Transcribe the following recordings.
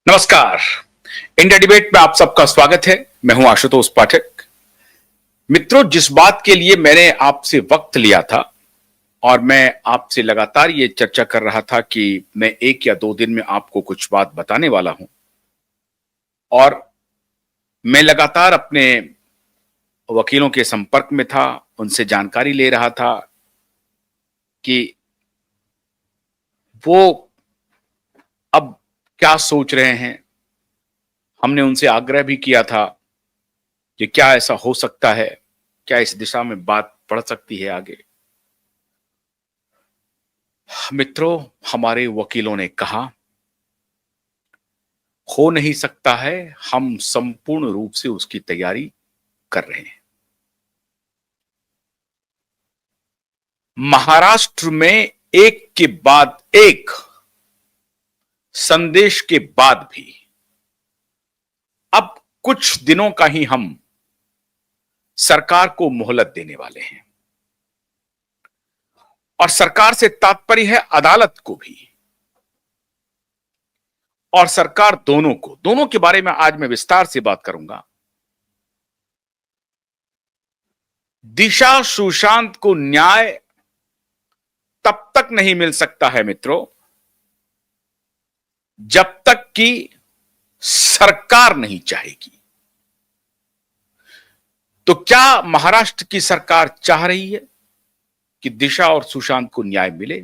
नमस्कार। India debate में आप सबका स्वागत है। मैं हूं आशुतोष पाठक। मित्रों, जिस बात के लिए मैंने आपसे वक्त लिया था और मैं आपसे लगातार ये चर्चा कर रहा था कि मैं 1 या 2 दिन में आपको कुछ बात बताने वाला हूं, और मैं लगातार अपने वकीलों के संपर्क में था, उनसे जानकारी ले रहा था कि वो अब क्या सोच रहे हैं। हमने उनसे आग्रह भी किया था कि क्या ऐसा हो सकता है, क्या इस दिशा में बात बढ़ सकती है आगे। मित्रों, हमारे वकीलों ने कहा हो नहीं सकता है, हम संपूर्ण रूप से उसकी तैयारी कर रहे हैं। महाराष्ट्र में एक के बाद एक संदेश के बाद भी अब कुछ दिनों का ही हम सरकार को मोहलत देने वाले हैं, और सरकार से तात्पर्य है अदालत को भी और सरकार दोनों के बारे में आज मैं विस्तार से बात करूंगा। दिशा सुशांत को न्याय तब तक नहीं मिल सकता है मित्रों, जब तक कि सरकार नहीं चाहेगी। तो क्या महाराष्ट्र की सरकार चाह रही है कि दिशा और सुशांत को न्याय मिले?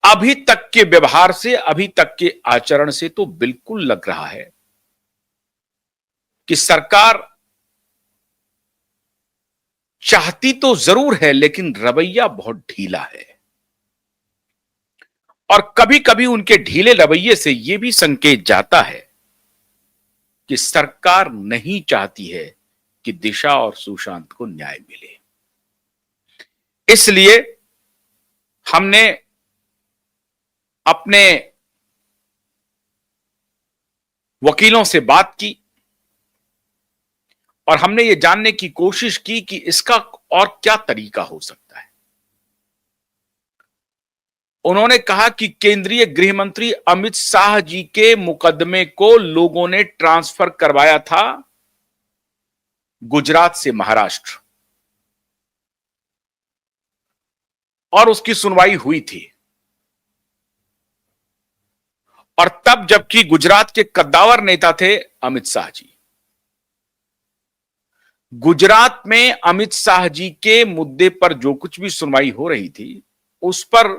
अभी तक के व्यवहार से, अभी तक के आचरण से तो बिल्कुल लग रहा है कि सरकार चाहती तो जरूर है, लेकिन रवैया बहुत ढीला है। और कभी कभी उनके ढीले रवैये से यह भी संकेत जाता है कि सरकार नहीं चाहती है कि दिशा और सुशांत को न्याय मिले। इसलिए हमने अपने वकीलों से बात की और हमने ये जानने की कोशिश की कि इसका और क्या तरीका हो सकता है। उन्होंने कहा कि केंद्रीय गृह मंत्री अमित शाह जी के मुकदमे को लोगों ने ट्रांसफर करवाया था गुजरात से महाराष्ट्र, और उसकी सुनवाई हुई थी। और तब जबकि गुजरात के कद्दावर नेता थे अमित शाह जी। गुजरात में अमित शाह जी के मुद्दे पर जो कुछ भी सुनवाई हो रही थी, उस पर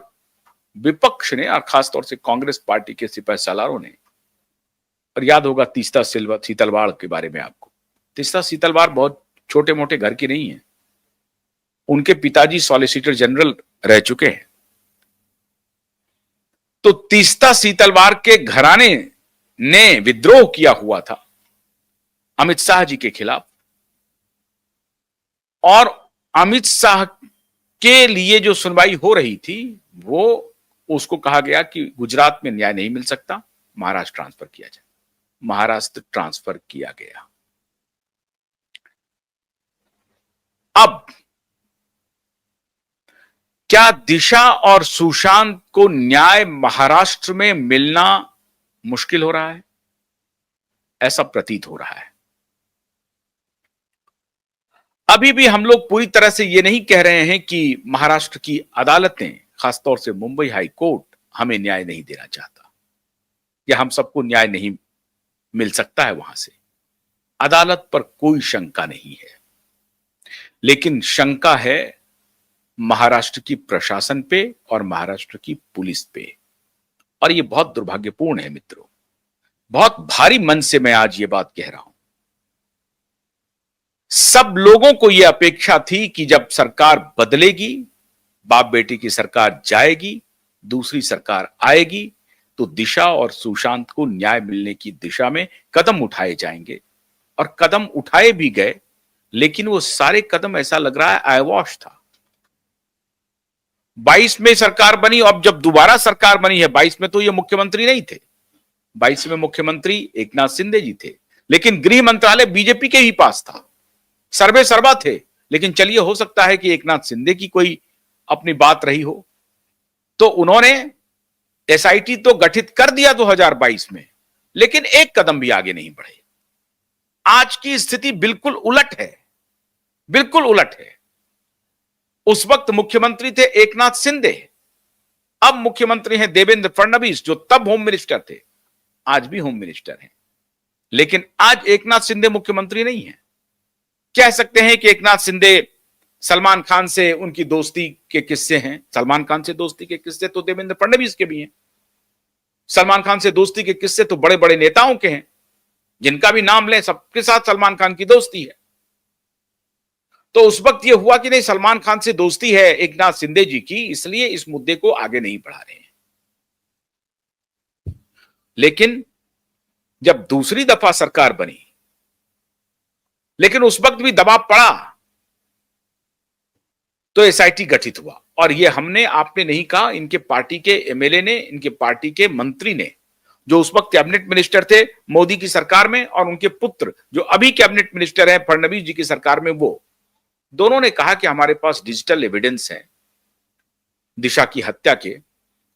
विपक्ष ने और खासतौर से कांग्रेस पार्टी के सिपहसालारों ने, और याद होगा तीस्ता सीतलवाड़ के बारे में आपको। तीस्ता सीतलवाड़ बहुत छोटे मोटे घर की नहीं है। उनके पिताजी सॉलिसिटर जनरल रह चुके हैं। तो तीस्ता सीतलवाड़ के घराने ने विद्रोह किया हुआ था अमित शाह जी के खिलाफ, और अमित शाह के लिए जो सुनवाई हो रही थी वो उसको कहा गया कि गुजरात में न्याय नहीं मिल सकता, महाराष्ट्र ट्रांसफर किया जाए। महाराष्ट्र ट्रांसफर किया गया। अब क्या दिशा और सुशांत को न्याय महाराष्ट्र में मिलना मुश्किल हो रहा है? ऐसा प्रतीत हो रहा है। अभी भी हम लोग पूरी तरह से यह नहीं कह रहे हैं कि महाराष्ट्र की अदालतें, खासतौर से मुंबई हाई कोर्ट, हमें न्याय नहीं देना चाहता या हम सबको न्याय नहीं मिल सकता है वहां से। अदालत पर कोई शंका नहीं है, लेकिन शंका है महाराष्ट्र की प्रशासन पे और महाराष्ट्र की पुलिस पे। और यह बहुत दुर्भाग्यपूर्ण है मित्रों। बहुत भारी मन से मैं आज ये बात कह रहा हूं। सब लोगों को यह अपेक्षा थी कि जब सरकार बदलेगी, बाप बेटी की सरकार जाएगी, दूसरी सरकार आएगी, तो दिशा और सुशांत को न्याय मिलने की दिशा में कदम उठाए जाएंगे। और कदम उठाए भी गए, लेकिन वो सारे कदम ऐसा लग रहा है आयवॉश था। 22 में सरकार बनी, अब जब दोबारा सरकार बनी है 22 में, तो ये मुख्यमंत्री नहीं थे। 22 में मुख्यमंत्री एकनाथ शिंदे जी थे, लेकिन गृह मंत्रालय बीजेपी के ही पास था। सर्वे सर्वा थे, लेकिन चलिए हो सकता है कि एकनाथ शिंदे की कोई अपनी बात रही हो, तो उन्होंने एसआईटी तो गठित कर दिया 2022 में, लेकिन एक कदम भी आगे नहीं बढ़े। आज की स्थिति बिल्कुल उलट है, बिल्कुल उलट है। उस वक्त मुख्यमंत्री थे एकनाथ शिंदे, अब मुख्यमंत्री हैं देवेंद्र फडणवीस, जो तब होम मिनिस्टर थे, आज भी होम मिनिस्टर हैं। लेकिन आज एकनाथ शिंदे मुख्यमंत्री नहीं है। कह सकते हैं कि एकनाथ शिंदे सलमान खान से उनकी दोस्ती के किस्से हैं। सलमान खान से दोस्ती के किस्से तो देवेंद्र फडणवीस के भी हैं। सलमान खान से दोस्ती के किस्से तो बड़े बड़े नेताओं के हैं, जिनका भी नाम लें सबके साथ सलमान खान की दोस्ती है। तो उस वक्त यह हुआ कि नहीं, सलमान खान से दोस्ती है एकनाथ शिंदे जी की, इसलिए इस मुद्दे को आगे नहीं बढ़ा रहे हैं। लेकिन जब दूसरी दफा सरकार बनी, लेकिन उस वक्त भी दबाव पड़ा, तो एसआईटी गठित हुआ। और ये हमने आपने नहीं कहा, इनके पार्टी के एमएलए ने, इनके पार्टी के मंत्री ने, जो उस वक्त कैबिनेट मिनिस्टर थे मोदी की सरकार में, और उनके पुत्र जो अभी कैबिनेट मिनिस्टर हैं फडणवीस जी की सरकार में, वो दोनों ने कहा कि हमारे पास डिजिटल एविडेंस है दिशा की हत्या के,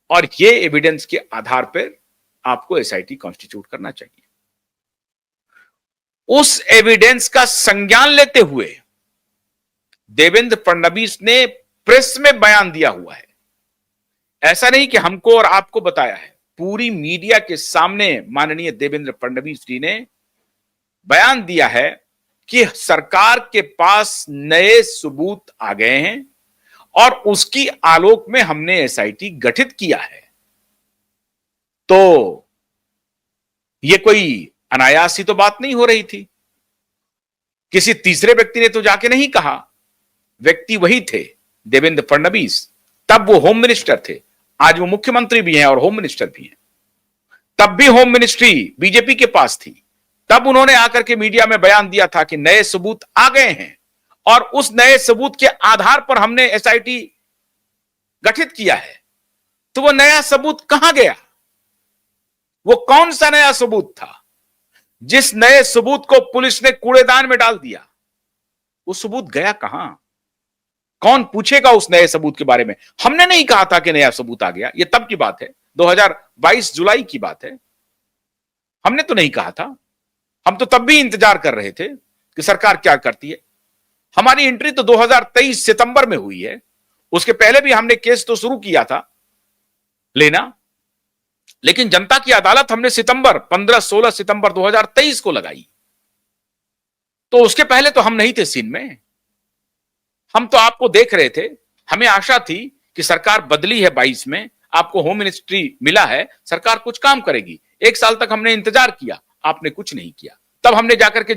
और ये एविडेंस के आधार पर आपको एसआईटी कॉन्स्टिट्यूट करना चाहिए। उस एविडेंस का संज्ञान लेते हुए देवेंद्र फडणवीस ने प्रेस में बयान दिया हुआ है। ऐसा नहीं कि हमको और आपको बताया है, पूरी मीडिया के सामने माननीय देवेंद्र फडणवीस जी ने बयान दिया है कि सरकार के पास नए सबूत आ गए हैं और उसकी आलोक में हमने एसआईटी गठित किया है। तो यह कोई अनायास ही तो बात नहीं हो रही थी। किसी तीसरे व्यक्ति ने तो जाके नहीं कहा, व्यक्ति वही थे देवेंद्र फडणवीस। तब वो होम मिनिस्टर थे, आज वो मुख्यमंत्री भी हैं और होम मिनिस्टर भी हैं। तब भी होम मिनिस्ट्री बीजेपी के पास थी, तब उन्होंने आकर के मीडिया में बयान दिया था कि नए सबूत आ गए हैं और उस नए सबूत के आधार पर हमने एसआईटी गठित किया है। तो वो नया सबूत कहां गया? वो कौन सा नया सबूत था? जिस नए सबूत को पुलिस ने कूड़ेदान में डाल दिया, वो सबूत गया कहां? कौन पूछेगा उस नए सबूत के बारे में? हमने नहीं कहा था कि नया सबूत आ गया, ये तब की बात है, 2022 जुलाई की बात है। हमने तो नहीं कहा था। हम तो तब भी इंतजार कर रहे थे कि सरकार क्या करती है। हमारी एंट्री तो 2023 सितंबर में हुई है, उसके पहले भी हमने केस तो शुरू किया था लेना, लेकिन जनता की अदालत हमने सितंबर 15-16 सितंबर 2023 को लगाई। तो उसके पहले तो हम नहीं थे सीन में। हम तो आपको देख रहे थे। हमें आशा थी कि सरकार बदली है 22 में, आपको होम मिनिस्ट्री मिला है, सरकार कुछ काम करेगी। 1 साल तक हमने इंतजार किया, आपने कुछ नहीं किया। तब हमने जाकर के